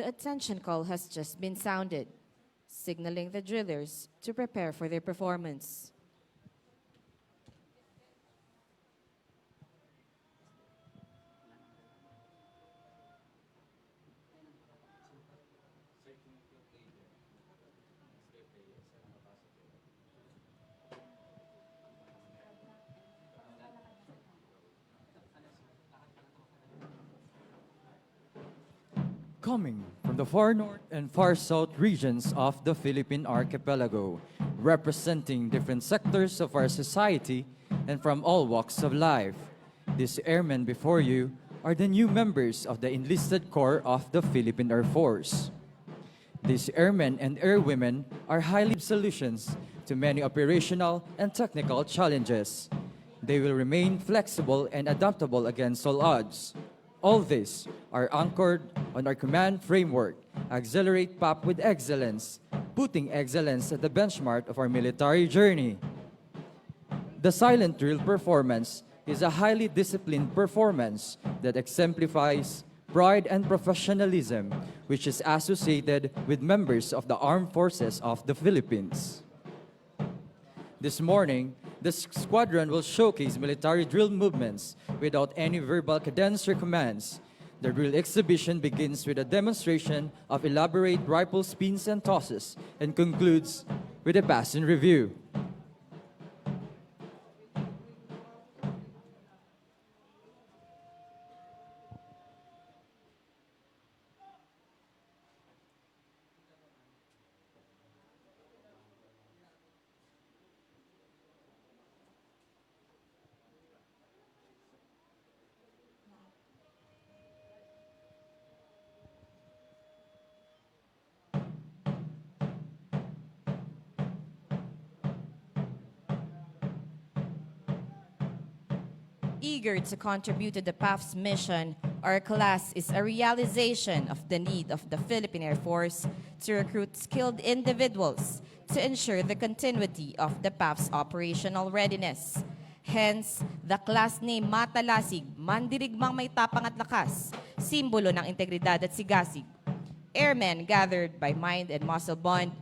The attention call has just been sounded, signaling the drillers to prepare for their performance. Coming from the far north and far south regions of the Philippine archipelago, representing different sectors of our society and from all walks of life. These airmen before you are the new members of the enlisted corps of the Philippine Air Force. These airmen and airwomen are highly solutions to many operational and technical challenges. They will remain flexible and adaptable against all odds. All these are anchored on our command framework, accelerate PAP with excellence, putting excellence at the benchmark of our military journey. The silent drill performance is a highly disciplined performance that exemplifies pride and professionalism, which is associated with members of the Armed Forces of the Philippines. This morning, the squadron will showcase military drill movements without any verbal cadence or commands. The drill exhibition begins with a demonstration of elaborate rifle spins and tosses and concludes with a pass in review. Eager to contribute to the PAF's mission, our class is a realization of the need of the Philippine Air Force to recruit skilled individuals to ensure the continuity of the PAF's operational readiness. Hence, the class name Matalasig, mandirigmang may tapang at lakas, simbolo ng integridad at sigasig. Airmen gathered by mind and muscle bond,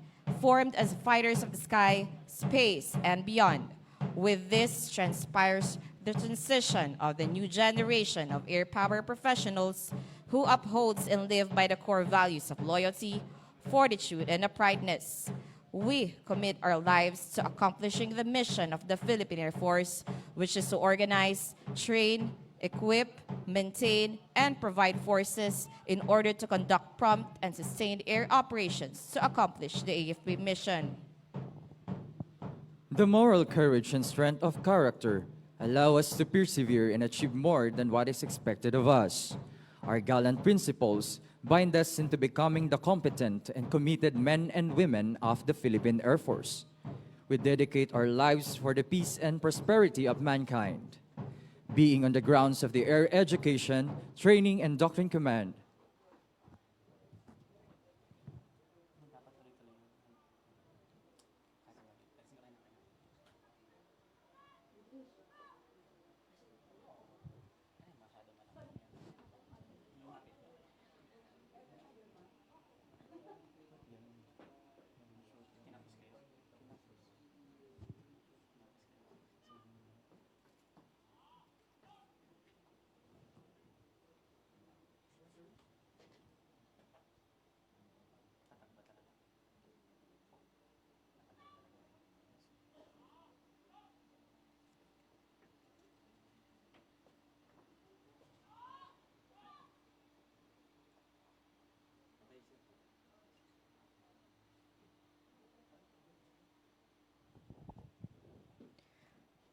formed as fighters of the sky, space, and beyond. With this transpires the transition of the new generation of air power professionals who upholds and live by the core values of loyalty, fortitude, and uprightness. We commit our lives to accomplishing the mission of the Philippine Air Force, which is to organize, train, equip, maintain, and provide forces in order to conduct prompt and sustained air operations to accomplish the AFP mission. The moral courage and strength of character allow us to persevere and achieve more than what is expected of us. Our gallant principles bind us into becoming the competent and committed men and women of the Philippine Air Force. We dedicate our lives for the peace and prosperity of mankind. Being on the grounds of the Air Education, Training, and Doctrine Command,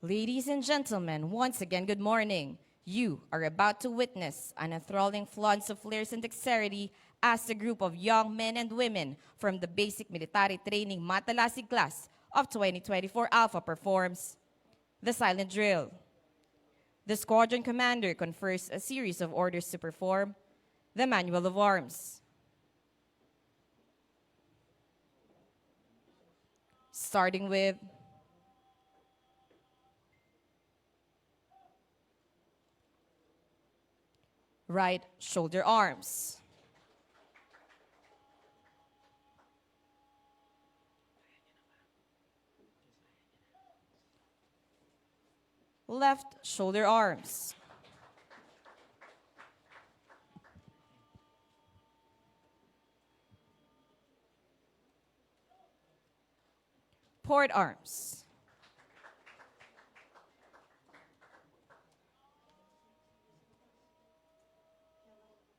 Ladies and gentlemen, once again, good morning. You are about to witness an enthralling flaunt of flares and dexterity as a group of young men and women from the Basic Military Training Matalasig class of 2024 Alpha performs the silent drill. The squadron commander confers a series of orders to perform the manual of arms. Starting with right shoulder arms. Left shoulder arms. Port arms.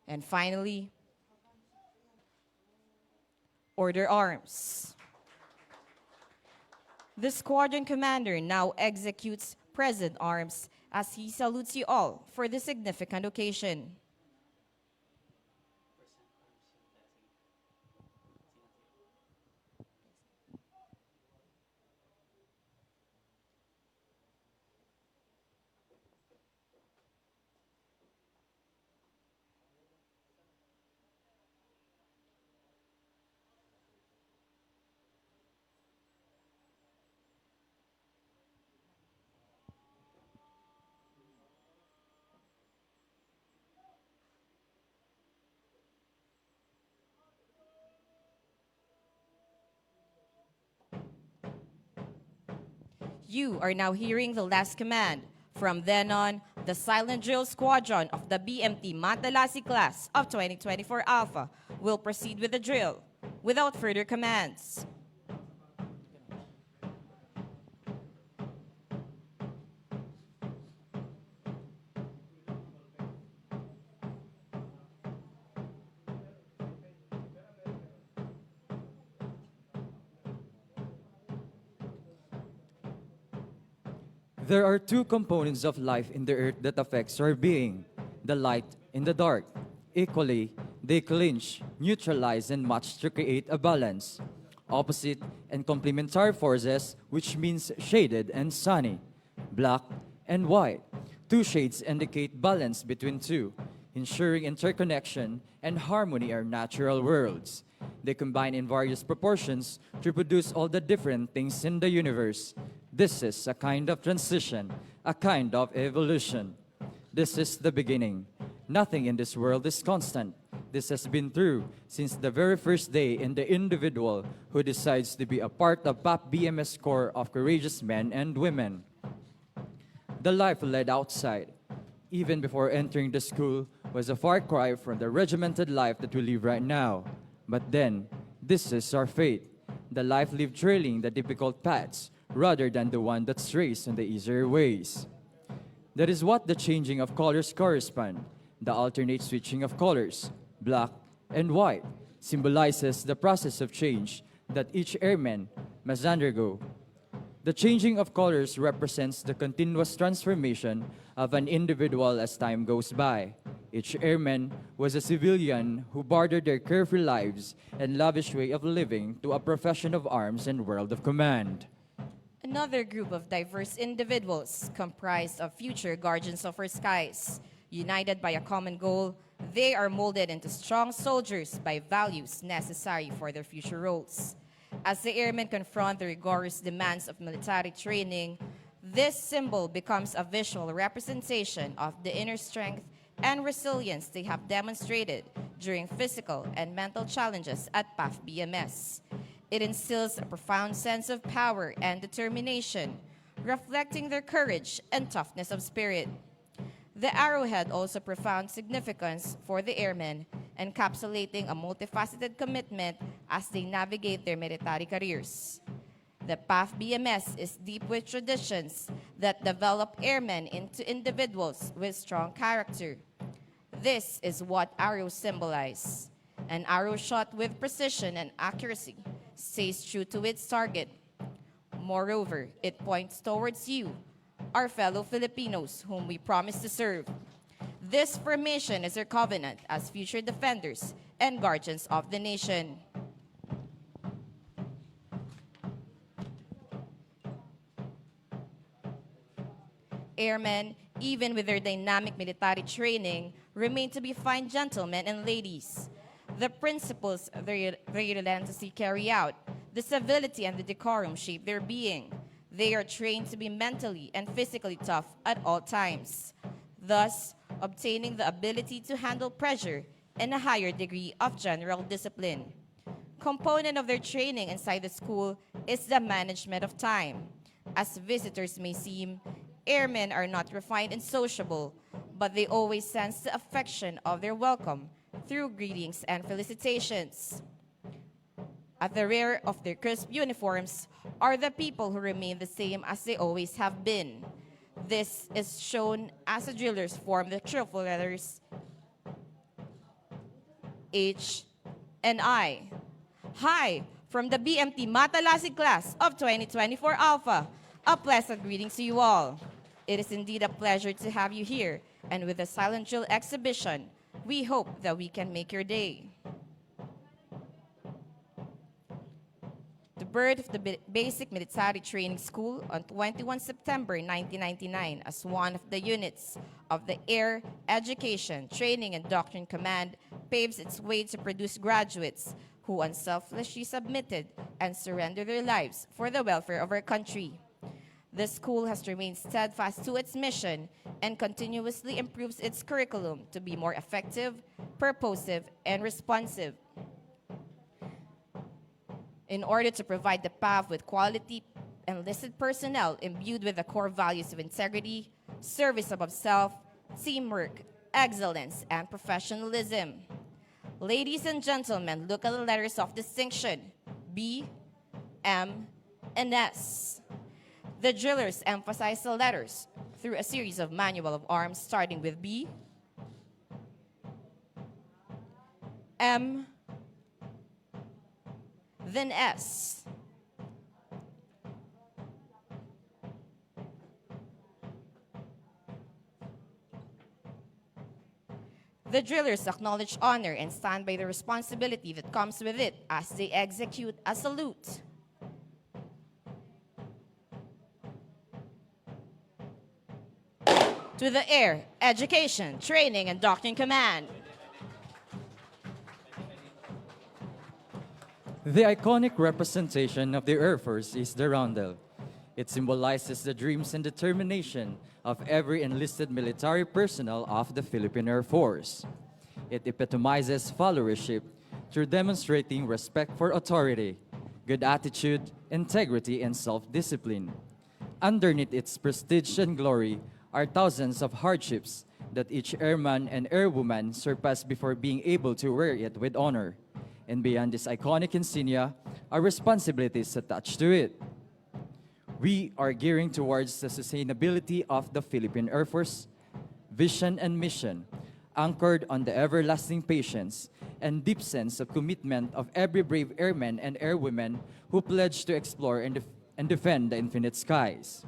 And finally, order arms. The squadron commander now executes present arms as he salutes you all for this significant occasion. You are now hearing the last command. From then on, the silent drill squadron of the BMT Matalasig class of 2024 Alpha will proceed with the drill without further commands. There are two components of life in the earth that affects our being, the light and the dark. Equally, they clinch, neutralize, and match to create a balance. Opposite and complementary forces, which means shaded and sunny, black and white. Two shades indicate balance between two, ensuring interconnection and harmony are natural worlds. They combine in various proportions to produce all the different things in the universe. This is a kind of transition, a kind of evolution. This is the beginning. Nothing in this world is constant. This has been true since the very first day in the individual who decides to be a part of PAP BMS Corps of courageous men and women. The life led outside, even before entering the school, was a far cry from the regimented life that we live right now. But then, this is our fate, the life lived trailing the difficult paths, rather than the one that strays on the easier ways. That is what the changing of colors correspond. The alternate switching of colors, black and white, symbolizes the process of change that each airman must undergo. The changing of colors represents the continuous transformation of an individual as time goes by. Each airman was a civilian who bartered their carefree lives and lavish way of living to a profession of arms and world of command. Another group of diverse individuals comprised of future guardians of our skies. United by a common goal, they are molded into strong soldiers by values necessary for their future roles. As the airmen confront the rigorous demands of military training, this symbol becomes a visual representation of the inner strength and resilience they have demonstrated during physical and mental challenges at PAF BMS. It instills a profound sense of power and determination, reflecting their courage and toughness of spirit. The arrowhead also profound significance for the airmen, encapsulating a multifaceted commitment as they navigate their military careers. The PAF BMS is deep with traditions that develop airmen into individuals with strong character. This is what arrows symbolize. An arrow shot with precision and accuracy stays true to its target. Moreover, it points towards you, our fellow Filipinos whom we promise to serve. This formation is our covenant as future defenders and guardians of the nation. Airmen, even with their dynamic military training, remain to be fine gentlemen and ladies. The principles they relentlessly carry out, the civility and the decorum shape their being. They are trained to be mentally and physically tough at all times, thus obtaining the ability to handle pressure and a higher degree of general discipline. Component of their training inside the school is the management of time. As visitors may seem, Airmen are not refined and sociable, but they always sense the affection of their welcome through greetings and felicitations. At the rear of their crisp uniforms are the people who remain the same as they always have been. This is shown as the drillers form the triple letters H and I. Hi, from the BMT Matalasig class of 2024 Alpha. A pleasant greetings to you all. It is indeed a pleasure to have you here, and with the silent drill exhibition, we hope that we can make your day. The birth of the Basic Military Training School on 21 September 1999 as one of the units of the Air Education, Training and Doctrine Command paves its way to produce graduates who unselfishly submitted and surrendered their lives for the welfare of our country. The school has remained steadfast to its mission and continuously improves its curriculum to be more effective, purposive, and responsive. In order to provide the PAV with quality enlisted personnel imbued with the core values of integrity, service above self, teamwork, excellence, and professionalism. Ladies and gentlemen, look at the letters of distinction, B, M, and S. The drillers emphasize the letters through a series of manual of arms starting with B, M, then S. The drillers acknowledge honor and stand by the responsibility that comes with it as they execute a salute. To the Air Education, Training, and Doctrine Command. The iconic representation of the Air Force is the roundel. It symbolizes the dreams and determination of every enlisted military personnel of the Philippine Air Force. It epitomizes followership through demonstrating respect for authority, good attitude, integrity, and self-discipline. Underneath its prestige and glory are thousands of hardships that each airman and airwoman surpass before being able to wear it with honor. And beyond this iconic insignia are responsibilities attached to it. We are gearing towards the sustainability of the Philippine Air Force vision and mission, anchored on the everlasting patience and deep sense of commitment of every brave airman and airwoman who pledge to explore and defend the infinite skies.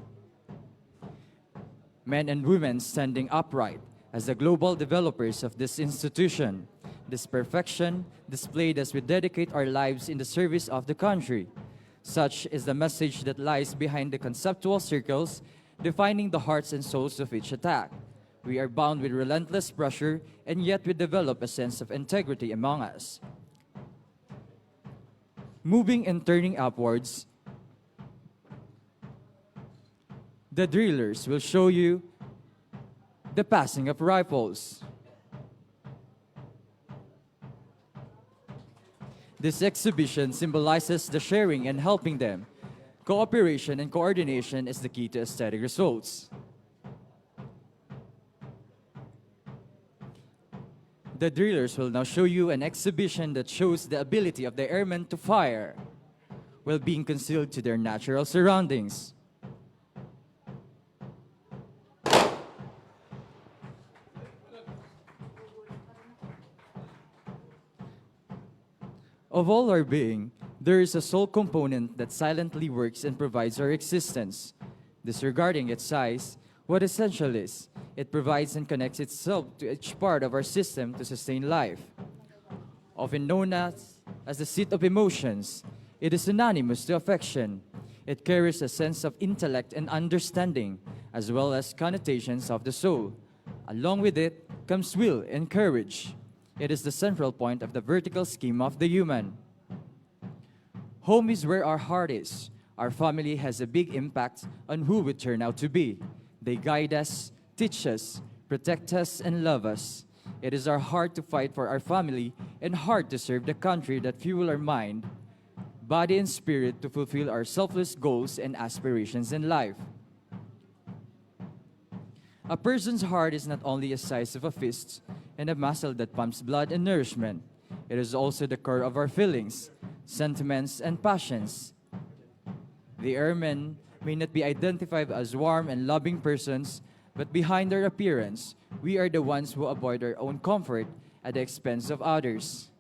Men and women standing upright as the global developers of this institution. This perfection displayed as we dedicate our lives in the service of the country. Such is the message that lies behind the conceptual circles defining the hearts and souls of each attack. We are bound with relentless pressure, and yet we develop a sense of integrity among us. Moving and turning upwards, the drillers will show you the passing of rifles. This exhibition symbolizes the sharing and helping them. Cooperation and coordination is the key to aesthetic results. The drillers will now show you an exhibition that shows the ability of the airmen to fire while being concealed to their natural surroundings. Of all our being, there is a soul component that silently works and provides our existence. Disregarding its size, what essential is, it provides and connects itself to each part of our system to sustain life. Often known as the seat of emotions, it is synonymous to affection. It carries a sense of intellect and understanding, as well as connotations of the soul. Along with it comes will and courage. It is the central point of the vertical scheme of the human. Home is where our heart is. Our family has a big impact on who we turn out to be. They guide us, teach us, protect us, and love us. It is our heart to fight for our family and heart to serve the country that fuel our mind, body, and spirit to fulfill our selfless goals and aspirations in life. A person's heart is not only the size of a fist and a muscle that pumps blood and nourishment, it is also the core of our feelings, sentiments, and passions. The airmen may not be identified as warm and loving persons, but behind their appearance, we are the ones who avoid our own comfort at the expense of others.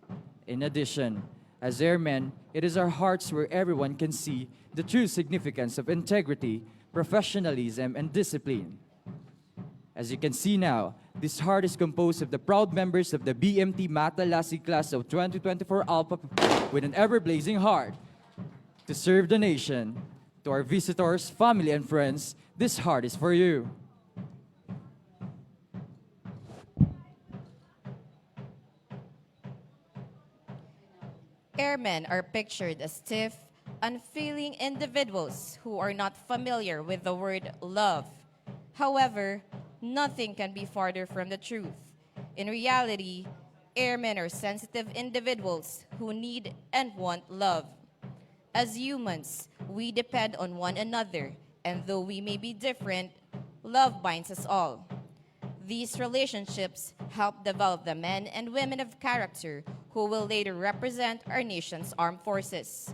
In addition, as airmen, it is our hearts where everyone can see the true significance of integrity, professionalism, and discipline. As you can see now, this heart is composed of the proud members of the BMT Matalasig class of 2024 Alpha with an ever-blazing heart. To serve the nation, to our visitors, family, and friends, this heart is for you. Airmen are pictured as stiff, unfeeling individuals who are not familiar with the word love. However, nothing can be farther from the truth. In reality, airmen are sensitive individuals who need and want love. As humans, we depend on one another, and though we may be different, love binds us all. These relationships help develop the men and women of character who will later represent our nation's armed forces.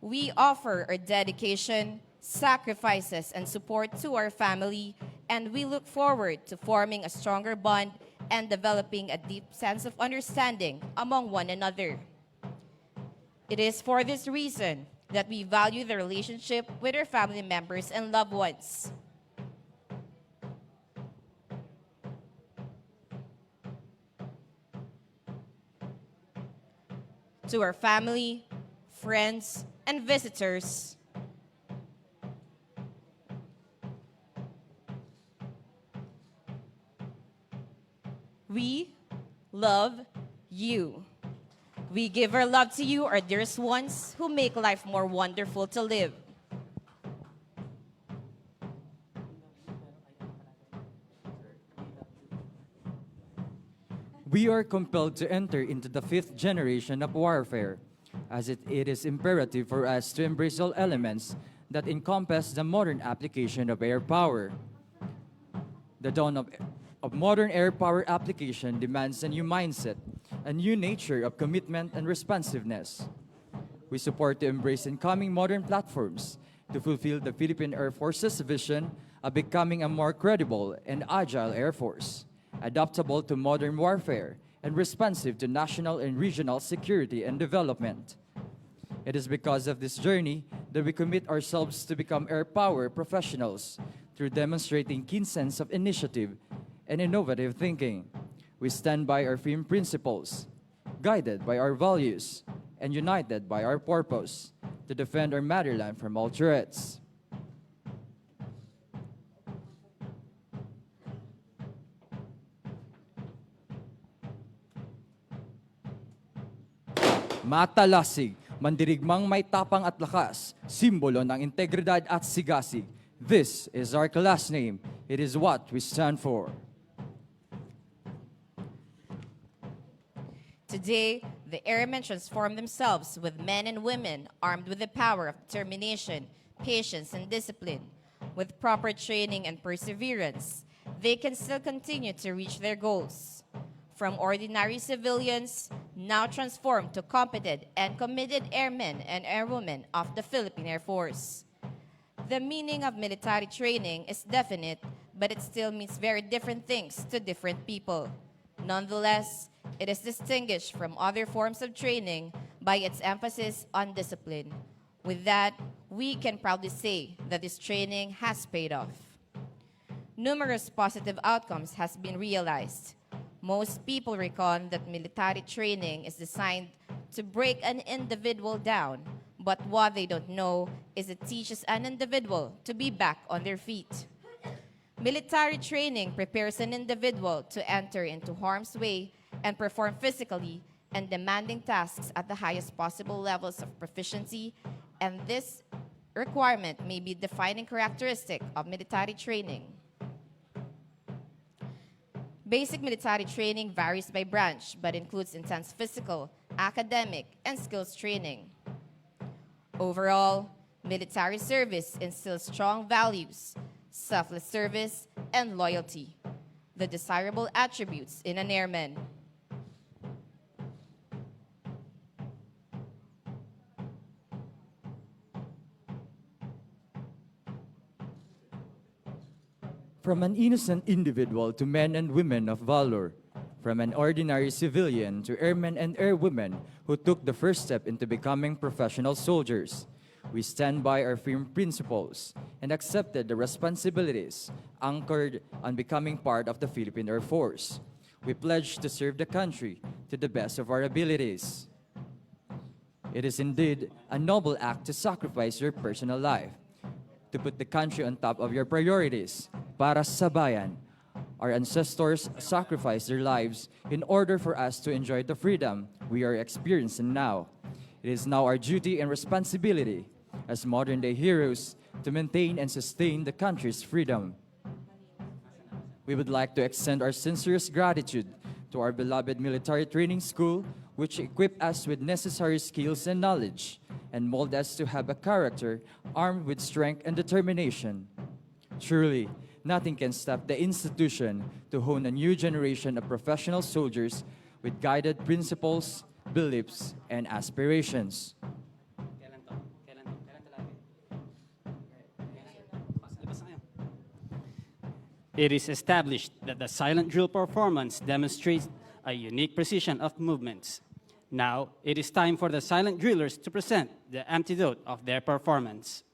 We offer our dedication, sacrifices, and support to our family, and we look forward to forming a stronger bond and developing a deep sense of understanding among one another. It is for this reason that we value the relationship with our family members and loved ones. To our family, friends, and visitors, we love you. We give our love to you, our dearest ones, who make life more wonderful to live. We are compelled to enter into the fifth generation of warfare, as it is imperative for us to embrace all elements that encompass the modern application of air power. The dawn of modern air power application demands a new mindset, a new nature of commitment and responsiveness. We support to embrace incoming modern platforms to fulfill the Philippine Air Force's vision of becoming a more credible and agile Air Force, adaptable to modern warfare, and responsive to national and regional security and development. It is because of this journey that we commit ourselves to become air power professionals through demonstrating keen sense of initiative and innovative thinking. We stand by our firm principles, guided by our values, and united by our purpose to defend our motherland from all threats. Matalasig, mandirigmang may tapang at lakas, simbolo ng integridad at sigasig. This is our class name. It is what we stand for. Today, the airmen transform themselves with men and women armed with the power of determination, patience, and discipline. With proper training and perseverance, they can still continue to reach their goals. From ordinary civilians, now transformed to competent and committed airmen and airwomen of the Philippine Air Force. The meaning of military training is definite, but it still means very different things to different people. Nonetheless, it is distinguished from other forms of training by its emphasis on discipline. With that, we can proudly say that this training has paid off. Numerous positive outcomes has been realized. Most people reckon that military training is designed to break an individual down, but what they don't know is it teaches an individual to be back on their feet. Military training prepares an individual to enter into harm's way and perform physically and demanding tasks at the highest possible levels of proficiency, and this requirement may be the defining characteristic of military training. Basic military training varies by branch, but includes intense physical, academic, and skills training. Overall, military service instills strong values, selfless service, and loyalty, the desirable attributes in an airman. From an innocent individual to men and women of valor, from an ordinary civilian to airmen and airwomen who took the first step into becoming professional soldiers, we stand by our firm principles and accepted the responsibilities anchored on becoming part of the Philippine Air Force. We pledge to serve the country to the best of our abilities. It is indeed a noble act to sacrifice your personal life, to put the country on top of your priorities, para sa bayan. Our ancestors sacrificed their lives in order for us to enjoy the freedom we are experiencing now. It is now our duty and responsibility as modern-day heroes to maintain and sustain the country's freedom. We would like to extend our sincerest gratitude to our beloved military training school, which equipped us with necessary skills and knowledge, and mold us to have a character armed with strength and determination. Truly, nothing can stop the institution to hone a new generation of professional soldiers with guided principles, beliefs, and aspirations. It is established that the silent drill performance demonstrates a unique precision of movements. Now, it is time for the silent drillers to present the antidote of their performance.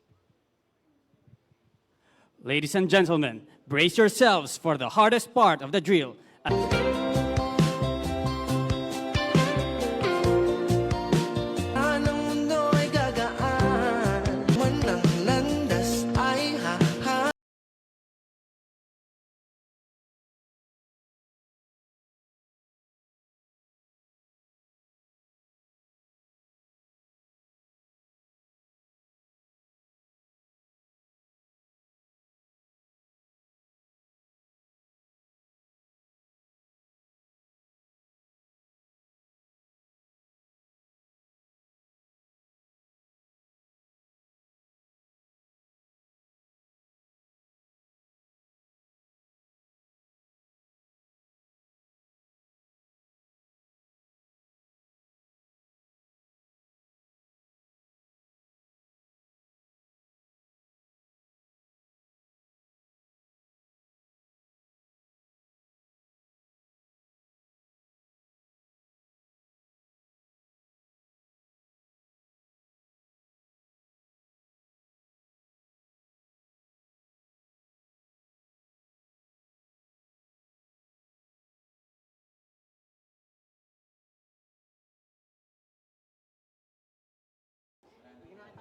Ladies and gentlemen, brace yourselves for the hardest part of the drill.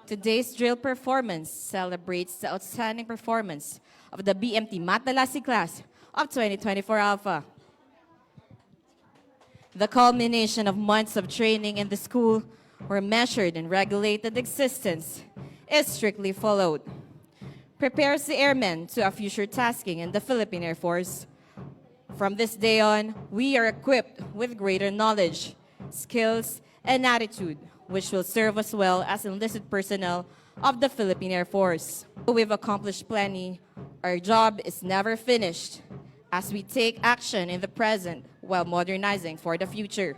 Today's drill performance celebrates the outstanding performance of the BMT Matalasig class of 2024 Alpha. The culmination of months of training in the school, where measured and regulated existence is strictly followed, prepares the airmen to a future tasking in the Philippine Air Force. From this day on, we are equipped with greater knowledge, skills, and attitude, which will serve us well as enlisted personnel of the Philippine Air Force. We've accomplished plenty. Our job is never finished as we take action in the present while modernizing for the future.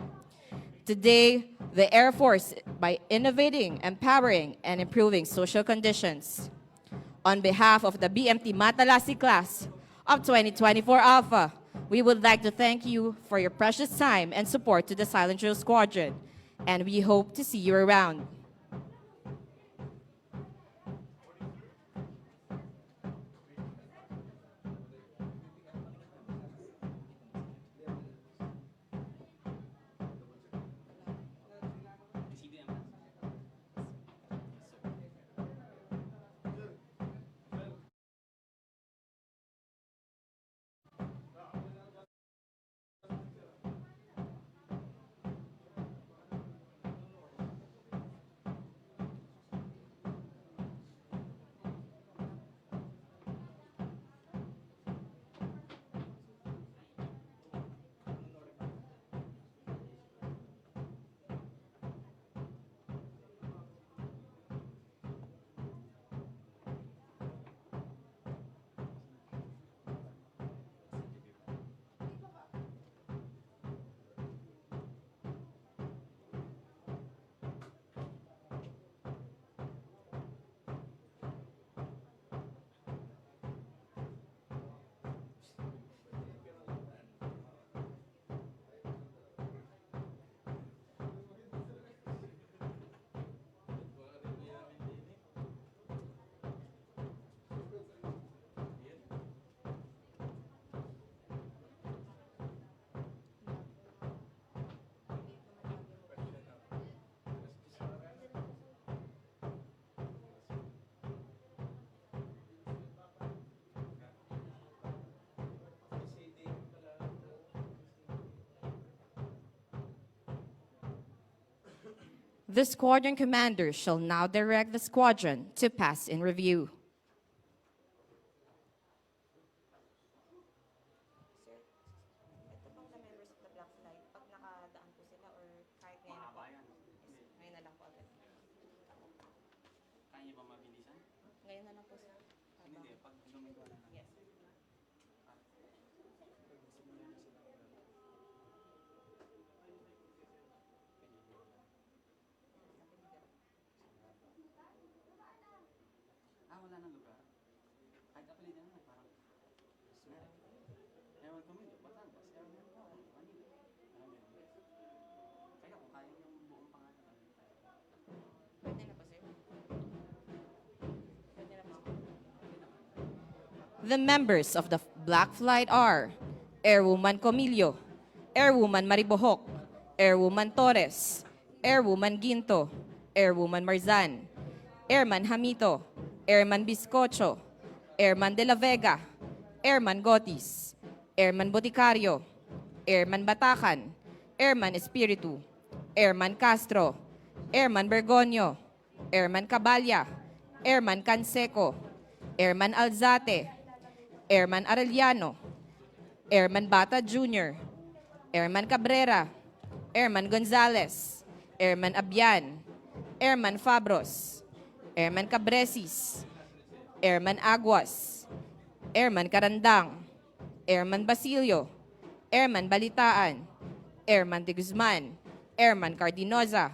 Today, the Air Force, by innovating, empowering, and improving social conditions. On behalf of the BMT Matalasig class of 2024 Alpha, we would like to thank you for your precious time and support to the Silent Drill Squadron, and we hope to see you around. The squadron commander shall now direct the squadron to pass in review. The members of the Black Flight are Airwoman Comilio, Airwoman Maribohok, Airwoman Torres, Airwoman Ginto, Airwoman Marzan, Airman Hamito, Airman Biscocho, Airman De La Vega, Airman Gotis, Airman Boticario, Airman Batacan, Airman Espiritu, Airman Castro, Airman Bergonio, Airman Caballa, Airman Canseco, Airman Alzate, Airman Arellano, Airman Bata Jr., Airman Cabrera, Airman Gonzales, Airman Abian, Airman Fabros, Airman Cabresis, Airman Aguas, Airman Carandang, Airman Basilio, Airman Balitaan, Airman de Guzman, Airman Cardinoza,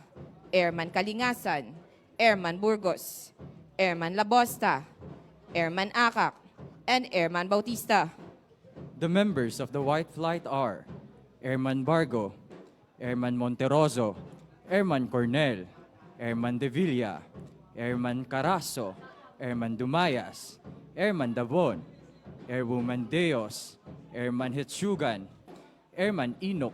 Airman Kalingasan, Airman Burgos, Airman Labosta, Airman Akak, and Airman Bautista. The members of the White Flight are Airman Bargo, Airman Monteroso, Airman Cornel, Airman De Villa, Airman Carazo, Airman Dumayas, Airman Davon, Airwoman Deos, Airman Hitsugan, Airman Inok,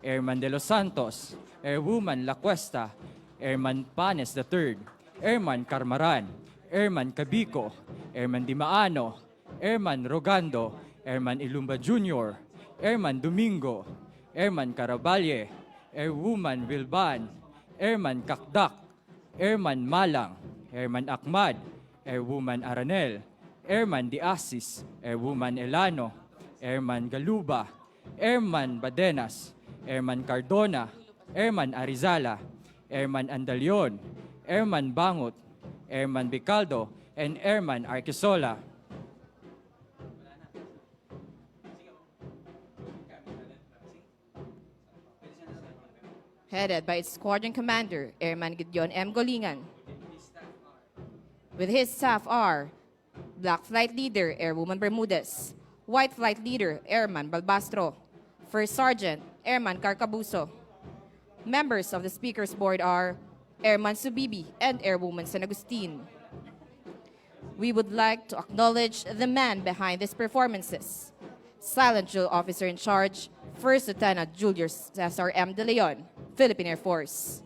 Airman De Los Santos, Airwoman La Cuesta, Airman Panes III, Airman Carmaran, Airman Cabico, Airman Dimaano, Airman Rogando, Airman Ilumba Jr., Airman Domingo, Airman Caraballe, Airwoman Wilban, Airman Kakdak, Airman Malang, Airman Akmad, Airwoman Aranel, Airman Diasis, Airwoman Elano, Airman Galuba, Airman Badenas, Airman Cardona, Airman Arizala, Airman Andalion, Airman Bangot, Airman Bicaldo, and Airman Arquisola. Headed by its squadron commander, Airman Gideon M. Golingan. With his staff are Black Flight Leader, Airwoman Bermudez, White Flight Leader, Airman Balbastro, First Sergeant, Airman Carcabuso. Members of the Speaker's Board are Airman Subibi and Airwoman San Agustin. We would like to acknowledge the man behind these performances, Silent Drill Officer in Charge, First Lieutenant Julius Cesar M. De Leon, Philippine Air Force.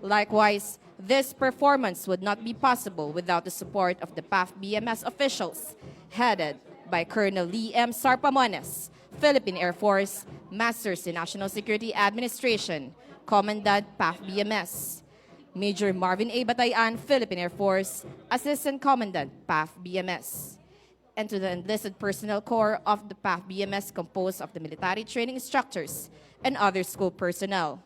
Likewise, this performance would not be possible without the support of the PAF BMS officials, headed by Colonel Lee M. Sarpamones, Philippine Air Force, Masters in National Security Administration, Commandant PAF BMS. Major Marvin A. Batayan, Philippine Air Force, Assistant Commandant PAF BMS. And to the enlisted personnel corps of the PAF BMS composed of the military training instructors and other school personnel.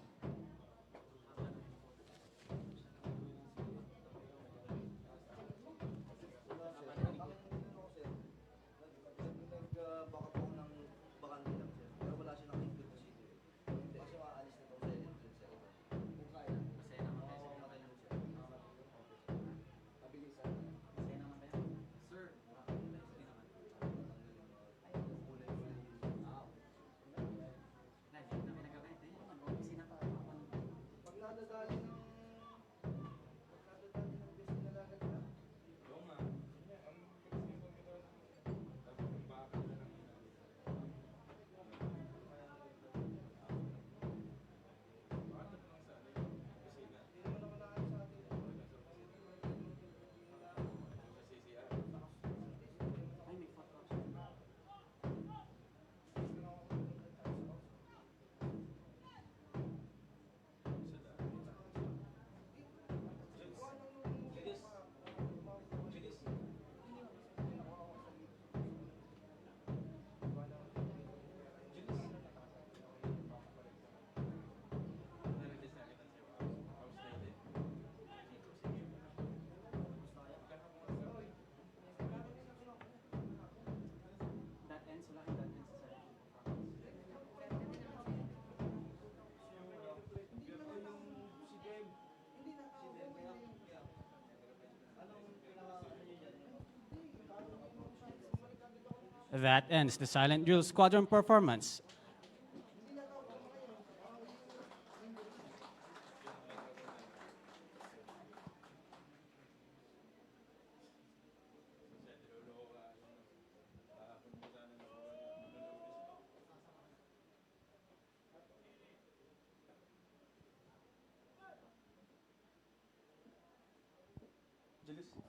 That ends the silent drill squadron performance. Julius?